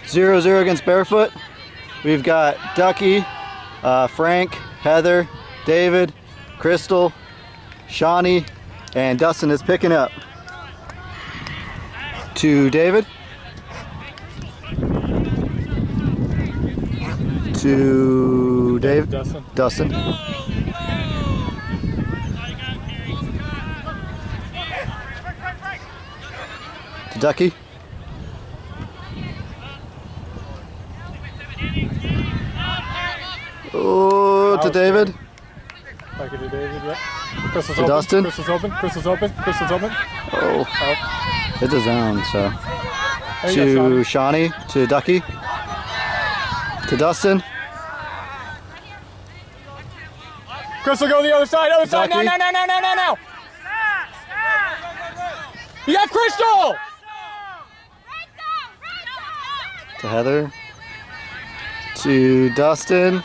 0-0 against Barefoot. We've got Ducky, Frank, Heather, David, Crystal, Shawnee, and Dustin is picking up. To David. To Dave. Dustin. To Ducky. Oh, to David. Back to David, yeah. Crystal's to open. Dustin. Crystal's open. Crystal's open. Crystal's open. Oh. It's a zone, so. To Shawnee. To Ducky. To Dustin. Crystal, go the other side. Other side. No. You got Crystal. To Heather. To Dustin.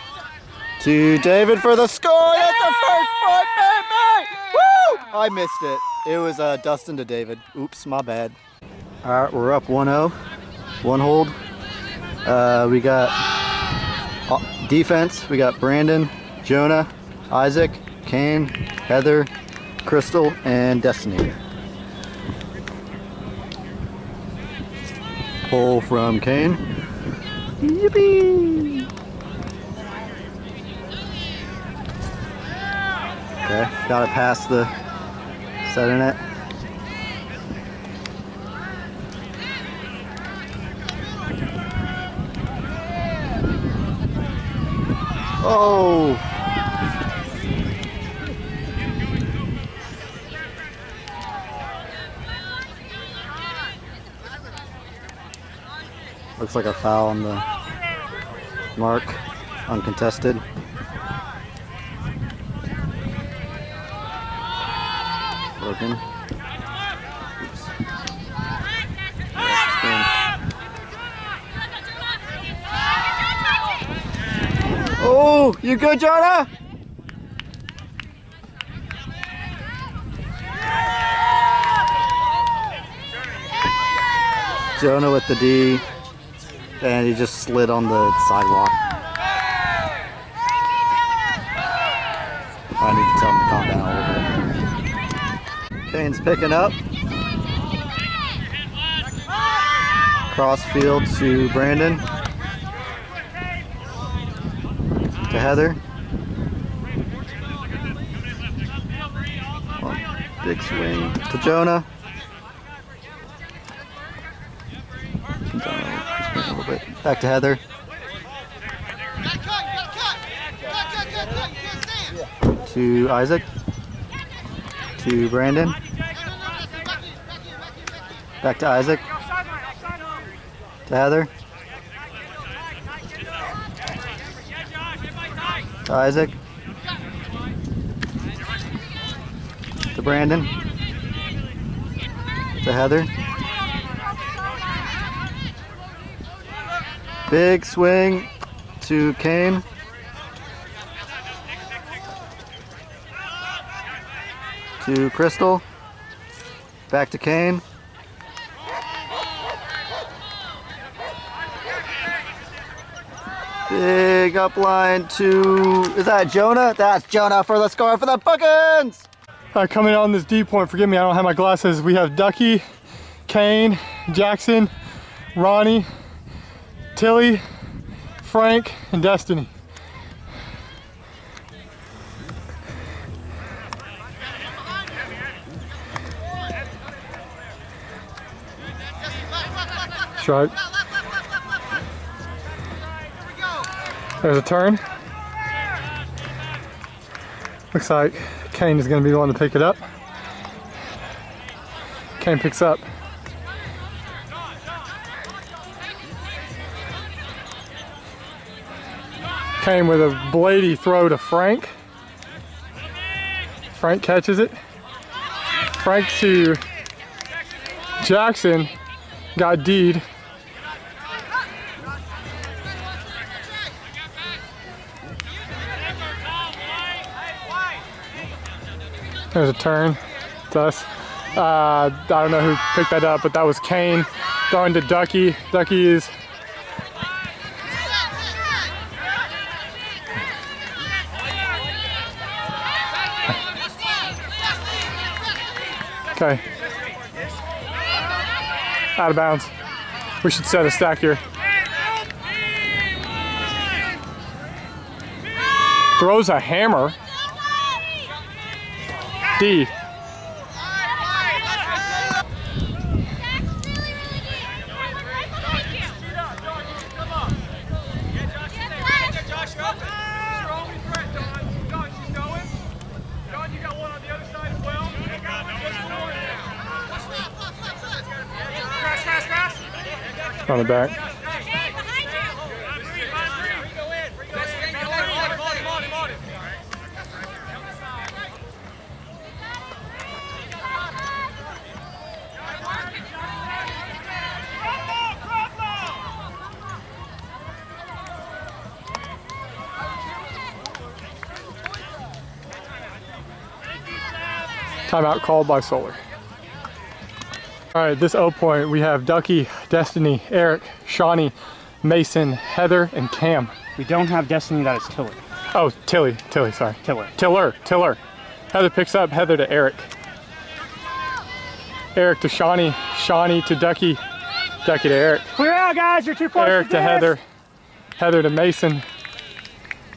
To David for the score. That's the first point, baby! Woo! I missed it. It was Dustin to David. Oops, my bad. All right, we're up 1-0. One hold. We got defense. We got Brandon, Jonah, Isaac, Kane, Heather, Crystal, and Destiny. Pull from Kane. Yippee! Okay, gotta pass the center net. Oh! Looks like a foul on the mark, uncontested. Broken. Oops. Oh, you good, Jonah? Jonah with the D, and he just slid on the sidewalk. I need to tell him to calm down a little bit. Kane's picking up. Cross field to Brandon. To Heather. Oh, big swing to Jonah. A little bit. Back to Heather. To Isaac. To Brandon. Back to Isaac. To Heather. To Isaac. To Brandon. To Heather. Big swing to Kane. To Crystal. Back to Kane. Big upline to, is that Jonah? That's Jonah for the score for the Bookins! All right, coming on this D point, forgive me, I don't have my glasses. We have Ducky, Kane, Jackson, Ronnie, Tilly, Frank, and Destiny. Strike. There's a turn. Looks like Kane is going to be the one to pick it up. Kane picks up. Kane with a bladey throw to Frank. Frank catches it. Frank to Jackson. Got D'd. There's a turn to us. I don't know who picked that up, but that was Kane throwing to Ducky. Ducky is Okay. Out of bounds. We should set a stack here. Throws a hammer. D. On the back. Timeout called by Solar. All right, this O point, we have Ducky, Destiny, Eric, Shawnee, Mason, Heather, and Cam. We don't have Destiny, that is Tiller. Oh, Tilly, sorry. Tiller. Heather picks up, Heather to Eric. Eric to Shawnee, Shawnee to Ducky, Ducky to Eric. Clear out, guys, you're too close. Eric to Heather, Heather to Mason.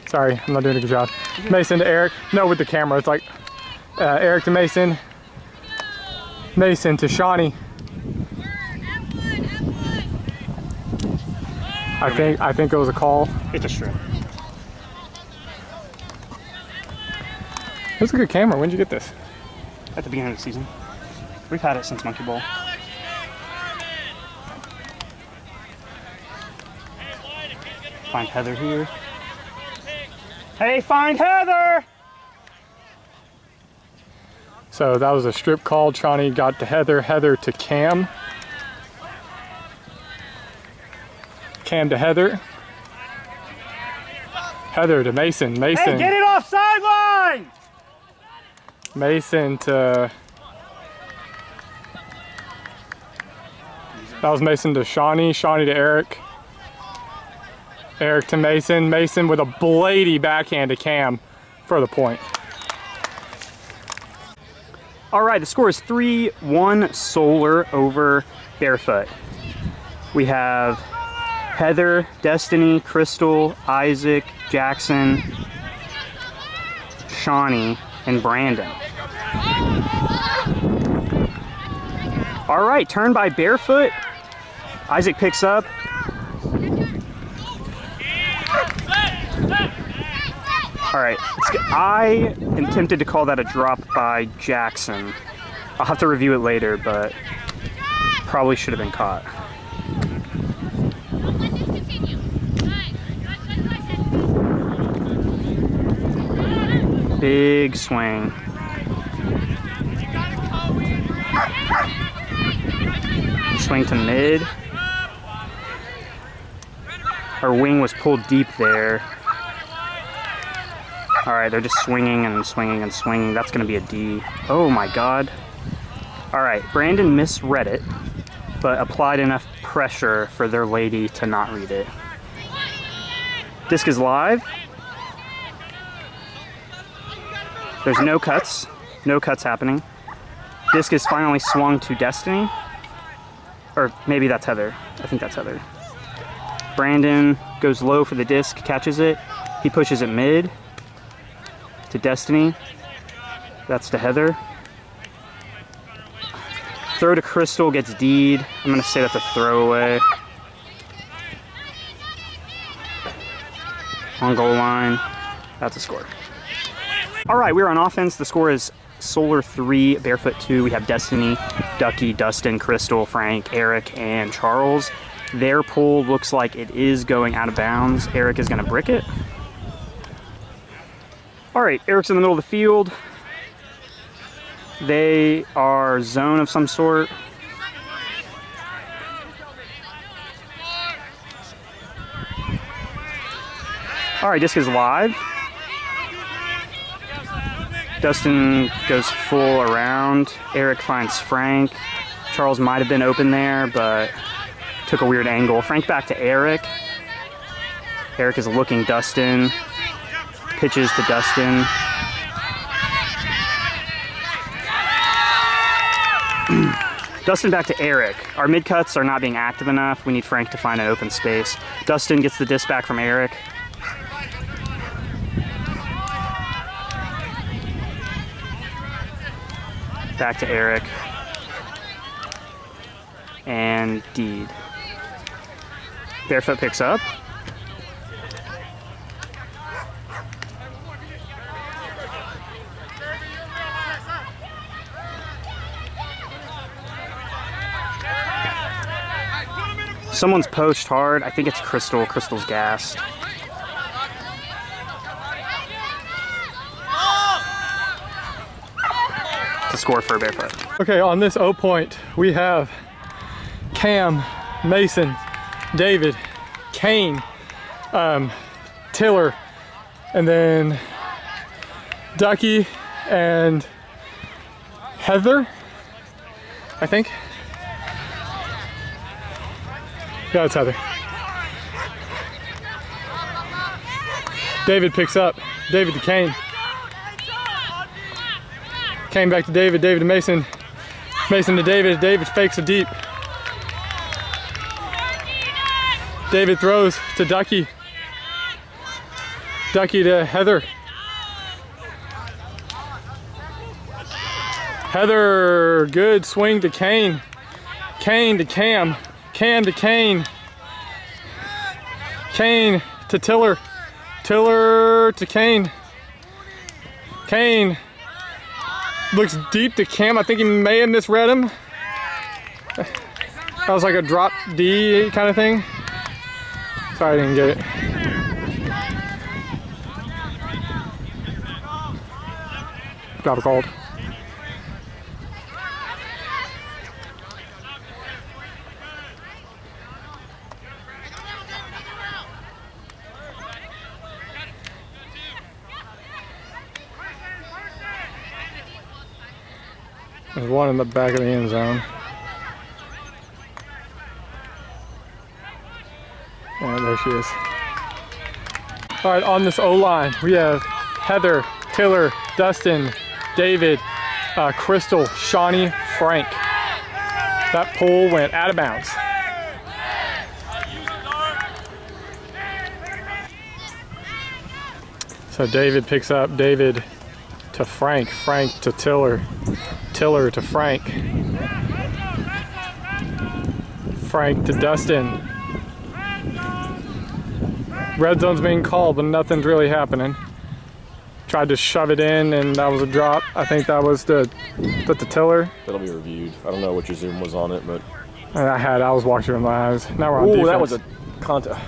Sorry, I'm not doing a good job. Mason to Eric. No, with the camera, it's like Eric to Mason, Mason to Shawnee. I think it was a call. It's a strip. It's a good camera. When did you get this? At the beginning of the season. We've had it since Monkey Bowl. Find Heather here. Hey, find Heather! So that was a strip call. Shawnee got to Heather, Heather to Cam. Cam to Heather. Heather to Mason. Mason. Hey, get it off sideline! Mason to... That was Mason to Shawnee. Shawnee to Eric. Eric to Mason. Mason with a blady backhand to Cam for the point. All right, the score is 3-1 Solar over Barefoot. We have Heather, Destiny, Crystal, Isaac, Jackson, Shawnee, and Brandon. All right, turn by Barefoot. Isaac picks up. All right, I am tempted to call that a drop by Jackson. I'll have to review it later, but probably should have been caught. Big swing. Swing to mid. Our wing was pulled deep there. All right, they're just swinging and swinging and swinging. That's gonna be a D. Oh my God. All right, Brandon misread it, but applied enough pressure for their lady to not read it. Disc is live. There's no cuts happening. Disc is finally swung to Destiny. Or maybe that's Heather. I think that's Heather. Brandon goes low for the disc, catches it. He pushes it mid to Destiny. That's to Heather. Throw to Crystal, gets D'd. I'm gonna say that's a throwaway. On goal line, that's a score. All right, we're on offense. The score is Solar 3, Barefoot 2. We have Destiny, Ducky, Dustin, Crystal, Frank, Eric, and Charles. Their pull looks like it is going out of bounds. Eric is gonna brick it. All right, Eric's in the middle of the field. They are zone of some sort. All right, disc is live. Dustin goes full around. Eric finds Frank. Charles might have been open there, but took a weird angle. Frank back to Eric. Eric is looking Dustin. Pitches to Dustin. Dustin back to Eric. Our mid cuts are not being active enough. We need Frank to find an open space. Dustin gets the disc back from Eric. Back to Eric. And Deed. Barefoot picks up. Someone's poached hard. I think it's Crystal. Crystal's gassed. To score for Barefoot. Okay, on this O point, we have Cam, Mason, David, Kane, Tiller, and then Ducky and Heather, I think. Yeah, it's Heather. David picks up. David to Kane. Kane back to David. David to Mason. Mason to David. David fakes a deep. David throws to Ducky. Ducky to Heather. Heather, good swing to Kane. Kane to Cam. Cam to Kane. Kane to Tiller. Tiller to Kane. Kane looks deep to Cam. I think he may have misread him. That was like a drop D kind of thing. Sorry, I didn't get it. Drop a called. There's one in the back of the end zone. Yeah, there she is. All right, on this O-line, we have Heather, Tiller, Dustin, David, Crystal, Shawnee, Frank. That pull went out of bounds. So David picks up. David to Frank, Frank to Tiller, Tiller to Frank, Frank to Dustin. Red zone's being called, but nothing's really happening. Tried to shove it in, and that was a drop. I think that was the Tiller. That'll be reviewed. I don't know what your zoom was on it, but I was watching with my eyes. Now we're on defense. That was a contact.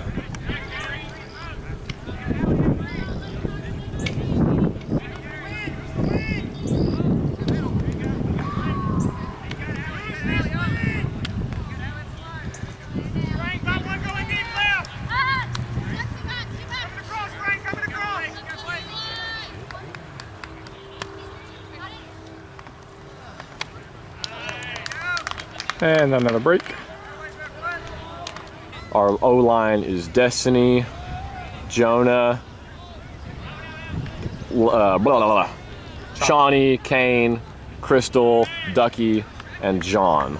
And another break. Our O-line is Destiny, Jonah, Shawnee, Kane, Crystal, Ducky, and John.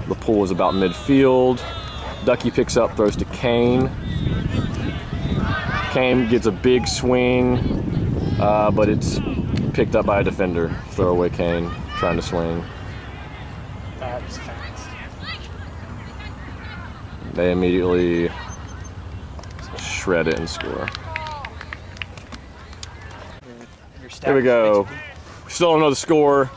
The pull is about midfield. Ducky picks up, throws to Kane. Kane gets a big swing, but it's picked up by a defender. Throwaway Kane trying to swing. That's fast. They immediately shred it and score. Here we go. Still don't know the score.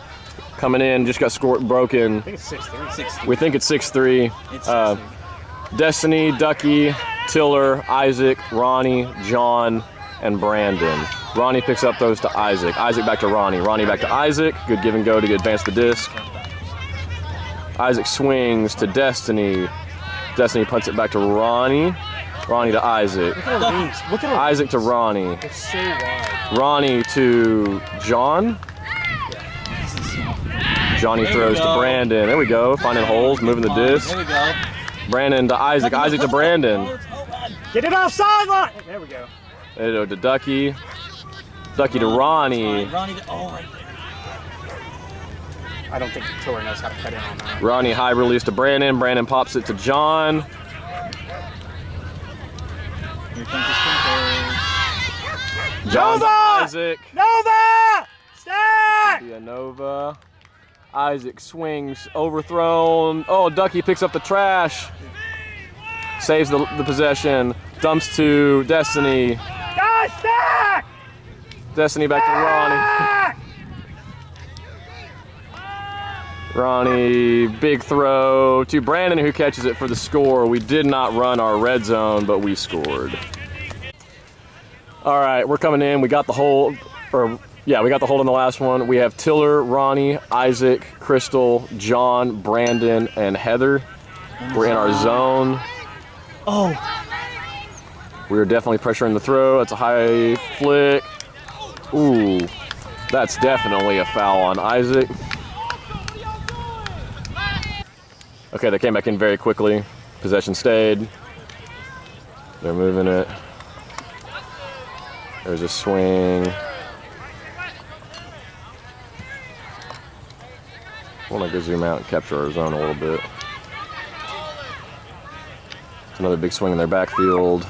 Coming in, just got scored broken. I think it's 6-3. We think it's 6-3. It's 6-3. Destiny, Ducky, Tiller, Isaac, Ronnie, John, and Brandon. Ronnie picks up those to Isaac. Isaac back to Ronnie. Ronnie back to Isaac. Good give and go to advance the disc. Isaac swings to Destiny. Destiny punts it back to Ronnie. Ronnie to Isaac. Look at our wings. Look at our Isaac to Ronnie. It's so wide. Ronnie to John. Johnny throws to Brandon. There we go. Finding holes, moving the disc. There we go. Brandon to Isaac. Isaac to Brandon. Get it off sideline. There we go. There we go to Ducky. Ducky to Ronnie. Ronnie, right there. I don't think Tiller knows how to cut in on that. Ronnie high release to Brandon. Brandon pops it to John. Here comes the sprinklers. John to Isaac. Nova! Stack! Via Nova. Isaac swings, overthrown. Oh, Ducky picks up the trash. Saves the possession. Dumps to Destiny. Guys, stack! Destiny back to Ronnie. Ronnie, big throw to Brandon, who catches it for the score. We did not run our red zone, but we scored. All right, we're coming in. We got the hold, we got the hold on the last one. We have Tiller, Ronnie, Isaac, Crystal, John, Brandon, and Heather. We're in our zone. Oh. We're definitely pressuring the throw. It's a high flick. Ooh, that's definitely a foul on Isaac. Okay, they came back in very quickly. Possession stayed. They're moving it. There's a swing. I want to go zoom out and capture our zone a little bit. It's another big swing in their backfield.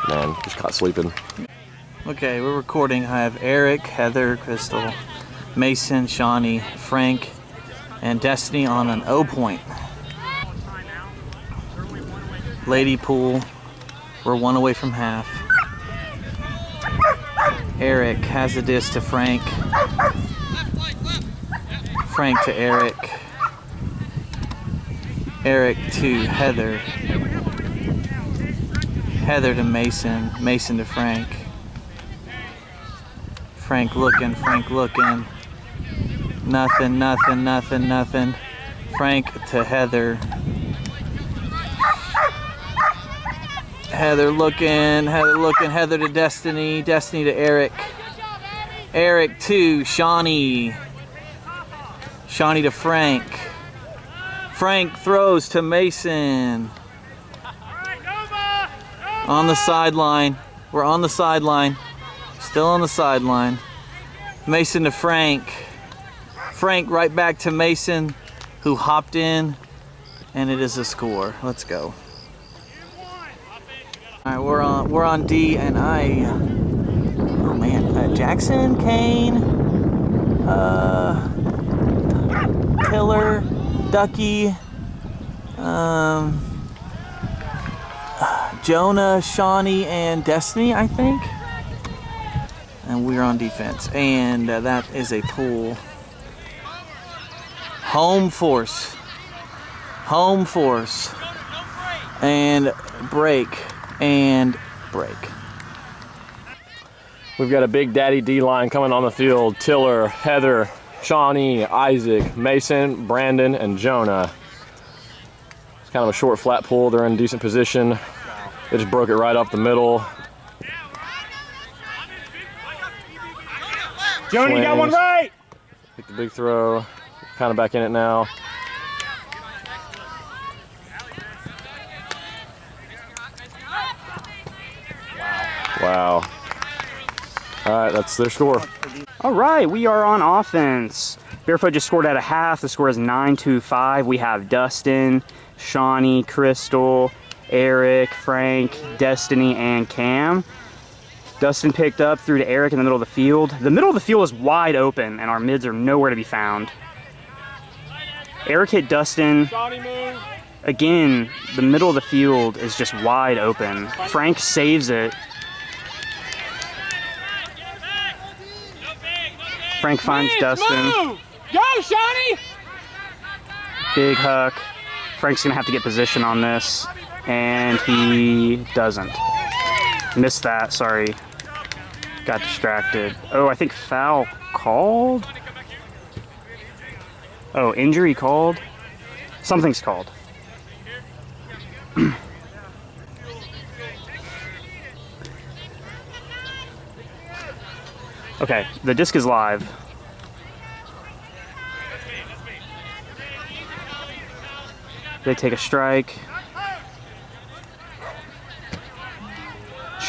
Man, just caught sleeping. Okay, we're recording. I have Eric, Heather, Crystal, Mason, Shawnee, Frank, and Destiny on an O point. Lady pool. We're one away from half. Eric has a disc to Frank. Frank to Eric. Eric to Heather. Heather to Mason. Mason to Frank. Frank looking. Nothing. Frank to Heather. Heather looking, Heather to Destiny to Eric. Eric to Shawnee. Shawnee to Frank. Frank throws to Mason. On the sideline. We're on the sideline. Still on the sideline. Mason to Frank. Frank right back to Mason, who hopped in, and it is a score. Let's go. All right, we're on D, and oh man, Jackson, Kane, Tiller, Ducky, Jonah, Shawnee, and Destiny, I think. And we're on defense, and that is a pull. Home force, and break. We've got a big daddy D line coming on the field. Tiller, Heather, Shawnee, Isaac, Mason, Brandon, and Jonah. It's kind of a short flat pull. They're in decent position. They just broke it right off the middle. Joni got one right! Take the big throw. Kind of back in it now. Wow. All right, that's their score. All right, we are on offense. Barefoot just scored at a half. The score is 9-5. We have Dustin, Shawnee, Crystal, Eric, Frank, Destiny, and Cam. Dustin picked up, threw to Eric in the middle of the field. The middle of the field is wide open, and our mids are nowhere to be found. Eric hit Dustin. Again, the middle of the field is just wide open. Frank saves it. Frank finds Dustin. Go, Shawnee! Big huck. Frank's gonna have to get position on this, and he doesn't. Missed that, sorry. Got distracted. Oh, I think foul called? Oh, injury called? Something's called. Okay, the disc is live. They take a strike.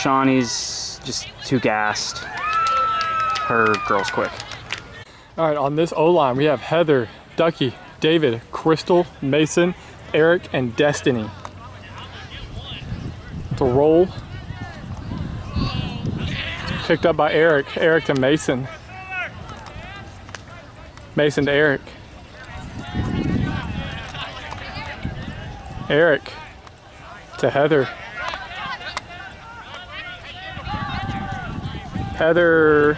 Shawnee's just too gassed. Her girl's quick. All right, on this O-line, we have Heather, Ducky, David, Crystal, Mason, Eric, and Destiny. It's a roll. Picked up by Eric. Eric to Mason. Mason to Eric. Eric to Heather. Heather,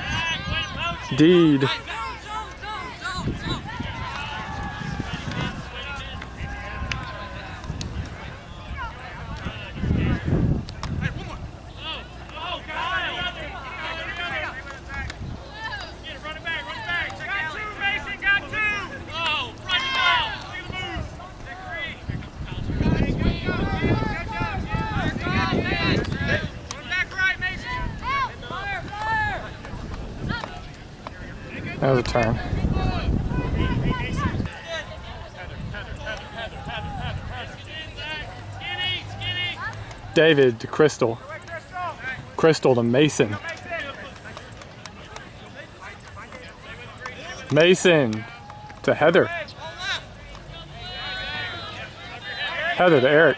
Deed. That was a turn. David to Crystal. Crystal to Mason. Mason to Heather. Heather to Eric.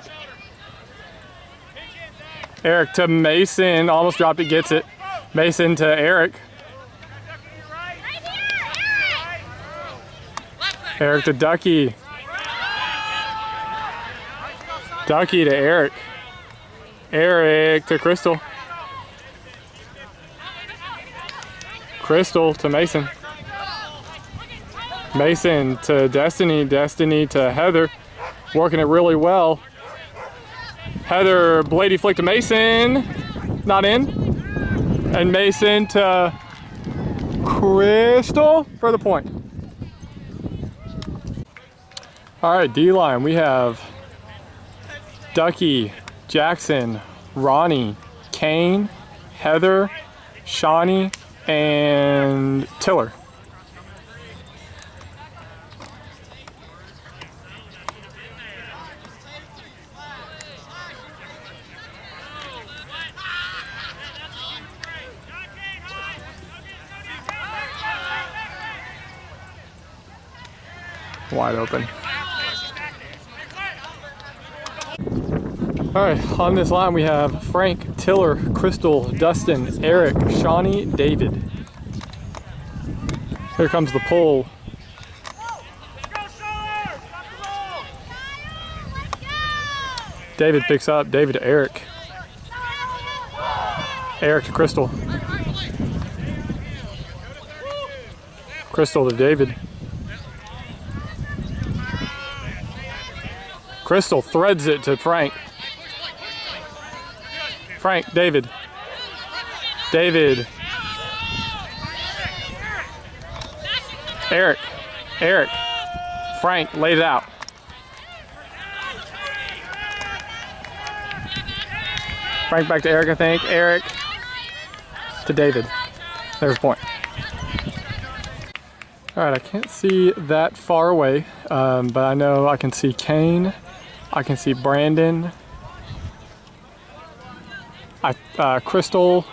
Eric to Mason. Almost dropped it, gets it. Mason to Eric. Eric to Ducky. Ducky to Eric. Eric to Crystal. Crystal to Mason. Mason to Destiny. Destiny to Heather. Working it really well. Heather, Blady flick to Mason. Not in. And Mason to Crystal for the point. All right, D-line, we have Ducky, Jackson, Ronnie, Kane, Heather, Shawnee, and Tiller. Wide open. All right, on this line we have Frank, Tiller, Crystal, Dustin, Eric, Shawnee, David. Here comes the pull. David picks up, David to Eric. Eric to Crystal. Crystal to David. Crystal threads it to Frank. Frank, David. David. Eric. Eric. Frank laid it out. Frank back to Eric, I think. Eric to David. There's a point. All right, I can't see that far away, but I know I can see Kane. I can see Brandon. Crystal.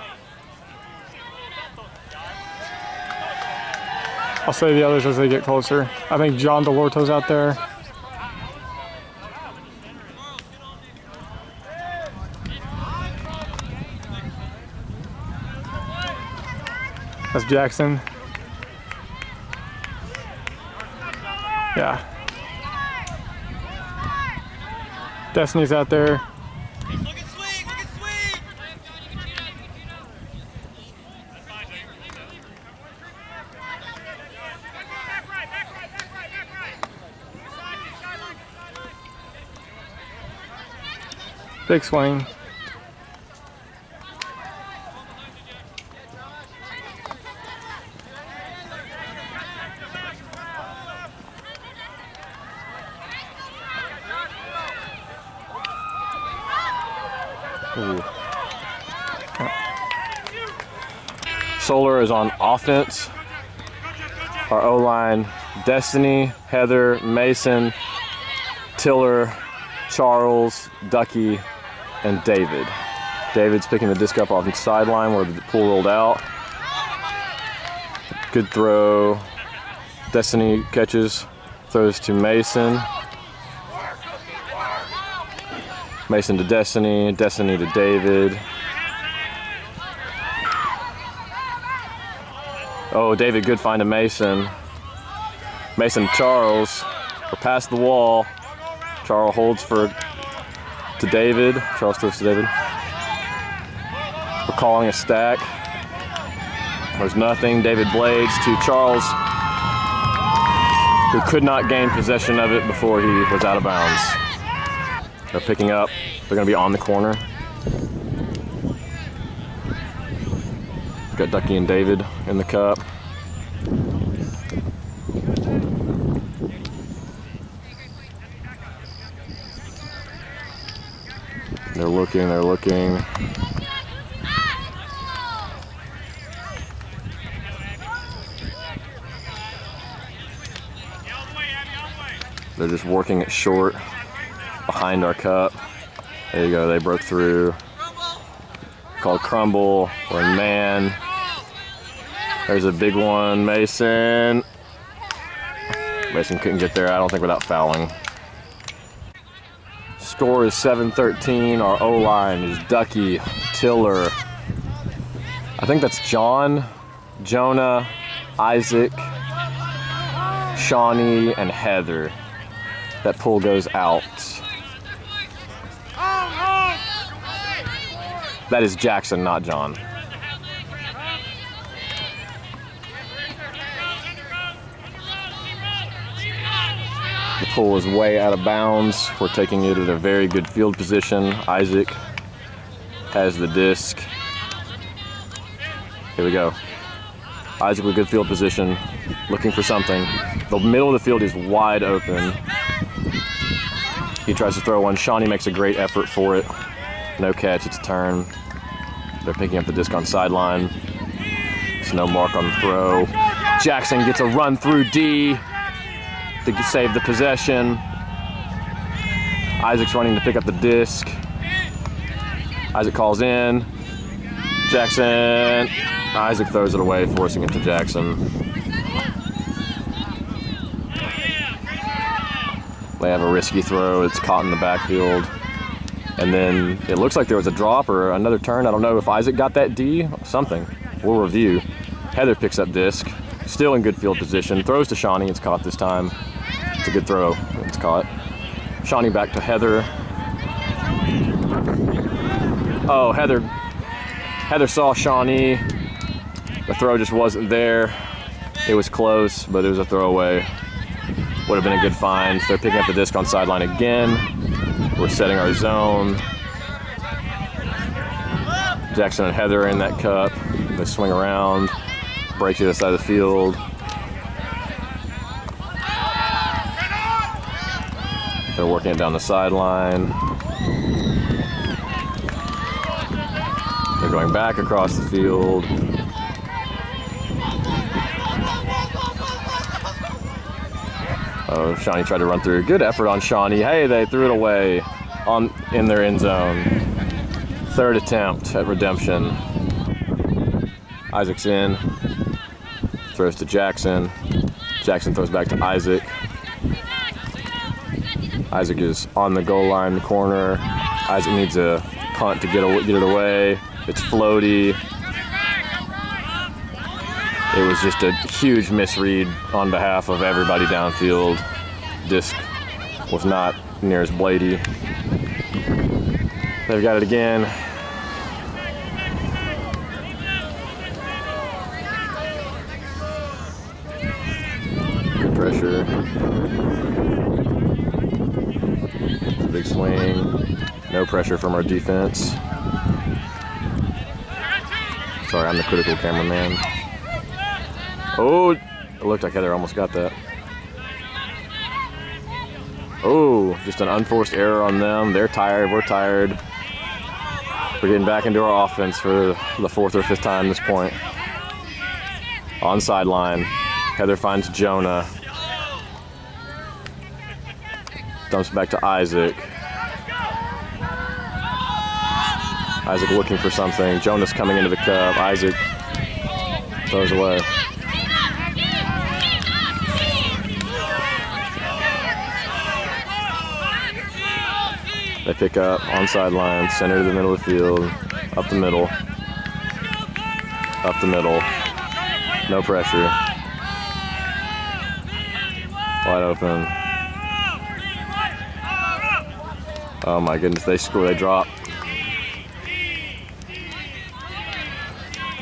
I'll say the others as they get closer. I think John DeLorto's out there. That's Jackson. Yeah. Destiny's out there. Big swing. Ooh. Solar is on offense. Our O-line, Destiny, Heather, Mason, Tiller, Charles, Ducky, and David. David's picking the disc up off the sideline where the pool rolled out. Good throw. Destiny catches, throws to Mason. Mason to Destiny, Destiny to David. Oh, David, good find to Mason. Mason to Charles. We're past the wall. Charles holds to David. Charles throws to David. We're calling a stack. There's nothing. David Blades to Charles, who could not gain possession of it before he was out of bounds. They're picking up. They're going to be on the corner. Got Ducky and David in the cup. They're looking, they're looking. They're just working it short behind our cup. There you go, they broke through. Called crumble, we're in man. There's a big one, Mason. Mason couldn't get there, I don't think, without fouling. Score is 7-13. Our O-line is Ducky, Tiller. I think that's John, Jonah, Isaac, Shawnee, and Heather. That pull goes out. That is Jackson, not John. The pull is way out of bounds. We're taking it at a very good field position. Isaac has the disc. Here we go. Isaac with good field position, looking for something. The middle of the field is wide open. He tries to throw one. Shawnee makes a great effort for it. No catch, it's a turn. They're picking up the disc on sideline. There's no mark on the throw. Jackson gets a run through D to save the possession. Isaac's running to pick up the disc. Isaac calls in. Jackson. Isaac throws it away, forcing it to Jackson. They have a risky throw. It's caught in the backfield. And then it looks like there was a drop or another turn. I don't know if Isaac got that D, something. We'll review. Heather picks up disc. Still in good field position. Throws to Shawnee. It's caught this time. It's a good throw. It's caught. Shawnee back to Heather. Oh, Heather saw Shawnee. The throw just wasn't there. It was close, but it was a throwaway. Would have been a good find. They're picking up the disc on sideline again. We're setting our zone. Jackson and Heather are in that cup. They swing around, break to the side of the field. They're working it down the sideline. They're going back across the field. Oh, Shawnee tried to run through. Good effort on Shawnee. Hey, they threw it away in their end zone. Third attempt at redemption. Isaac's in. Throws to Jackson. Jackson throws back to Isaac. Isaac is on the goal line, the corner. Isaac needs a punt to get it away. It's floaty. It was just a huge misread on behalf of everybody downfield. Disc was not near as bladey. They've got it again. Good pressure. It's a big swing. No pressure from our defense. Sorry, I'm the critical cameraman. Oh, it looked like Heather almost got that. Oh, just an unforced error on them. They're tired, we're tired. We're getting back into our offense for the fourth or fifth time at this point. On sideline, Heather finds Jonah. Dumps back to Isaac. Isaac looking for something. Jonas coming into the cup. Isaac throws away. They pick up on sideline, center to the middle of the field, up the middle, no pressure, wide open. Oh my goodness, they score, they drop.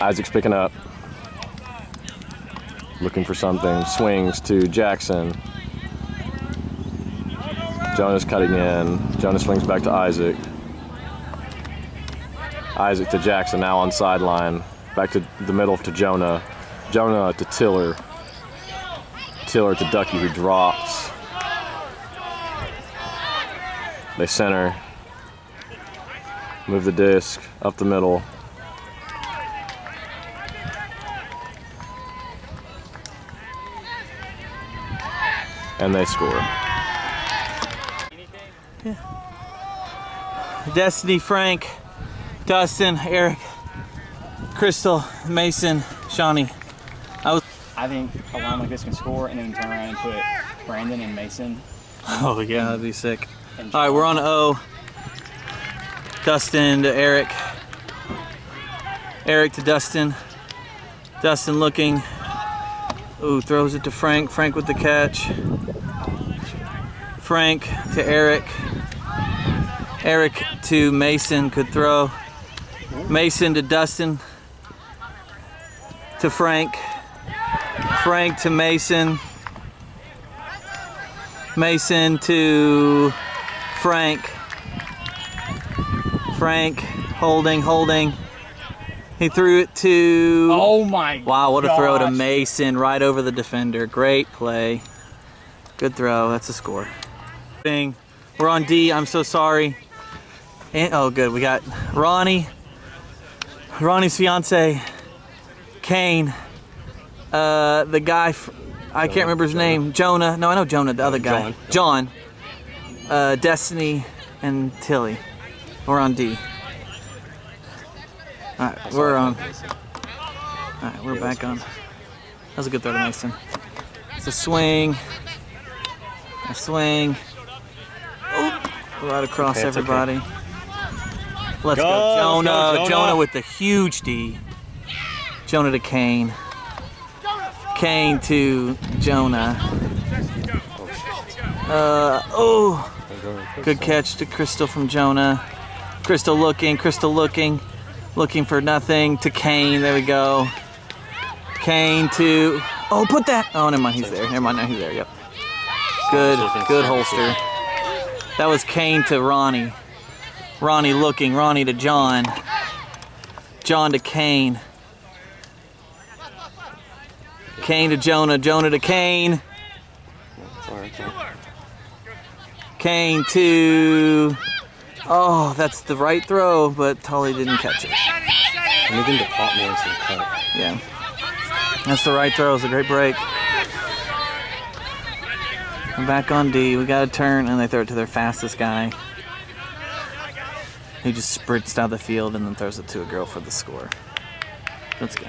Isaac's picking up, looking for something, swings to Jackson. Jonas cutting in. Jonas swings back to Isaac. Isaac to Jackson, now on sideline. Back to the middle to Jonah. Jonah to Tiller. Tiller to Ducky, who drops. They center. Move the disc up the middle. And they score. Destiny, Frank, Dustin, Eric, Crystal, Mason, Shawnee. I think a line like this can score and then turn around and put Brandon and Mason. Oh yeah, that'd be sick. All right, we're on O. Dustin to Eric. Eric to Dustin. Dustin looking. Ooh, throws it to Frank. Frank with the catch. Frank to Eric. Eric to Mason, could throw. Mason to Dustin. To Frank. Frank to Mason. Mason to Frank. Frank holding. He threw it to... Oh my god. Wow, what a throw to Mason, right over the defender. Great play. Good throw, that's a score. We're on D, I'm so sorry. And, oh good, we got Ronnie's fiance, Kane, the guy, I can't remember his name, Jonah, no I know Jonah, the other guy, John, Destiny, and Tilly. We're on D. Alright, we're on. Alright, we're back on. That was a good throw to Mason. It's a swing. A swing. Oh, right across everybody. Let's go, Jonah. Jonah with the huge D. Jonah to Kane. Kane to Jonah. Good catch to Crystal from Jonah. Crystal looking. Looking for nothing to Kane. There we go. Kane to... Oh, put that... Oh, never mind. He's there. Never mind. Now he's there. Yep. Good holster. That was Kane to Ronnie. Ronnie looking. Ronnie to John. John to Kane. Kane to Jonah. Jonah to Kane. Kane to... Oh, that's the right throw, but Tully didn't catch it. Moving to pop more instead of cut. Yeah. That's the right throw. It's a great break. We're back on D. We got a turn, and they throw it to their fastest guy. He just sprints down the field and then throws it to a girl for the score. Let's go.